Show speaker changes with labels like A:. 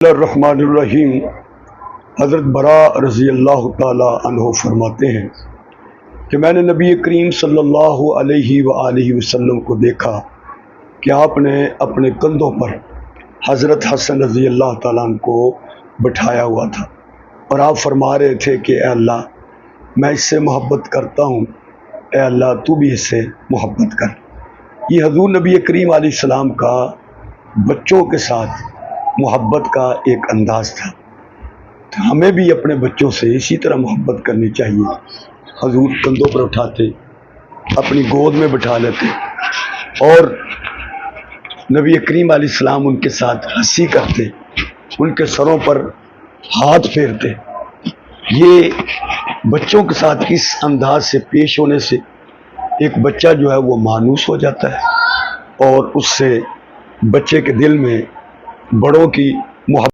A: الرحمن حضرت برا رضی اللہ تعالی عنہ فرماتے ہیں کہ میں نے نبی کریم صلی اللہ علیہ وآلہ وسلم کو دیکھا کہ آپ نے اپنے کندھوں پر حضرت حسن رضی اللہ تعالیٰ عنہ کو بٹھایا ہوا تھا اور آپ فرما رہے تھے کہ اے اللہ میں اس سے محبت کرتا ہوں، اے اللہ تو بھی اس سے محبت کر۔ یہ حضور نبی کریم علیہ السلام کا بچوں کے ساتھ محبت کا ایک انداز تھا، تو ہمیں بھی اپنے بچوں سے اسی طرح محبت کرنی چاہیے۔ حضور کندھوں پر اٹھاتے، اپنی گود میں بٹھا لیتے اور نبی کریم علیہ السلام ان کے ساتھ ہنسی کرتے، ان کے سروں پر ہاتھ پھیرتے۔ یہ بچوں کے ساتھ اس انداز سے پیش ہونے سے ایک بچہ جو ہے وہ مانوس ہو جاتا ہے اور اس سے بچے کے دل میں بڑوں کی محبت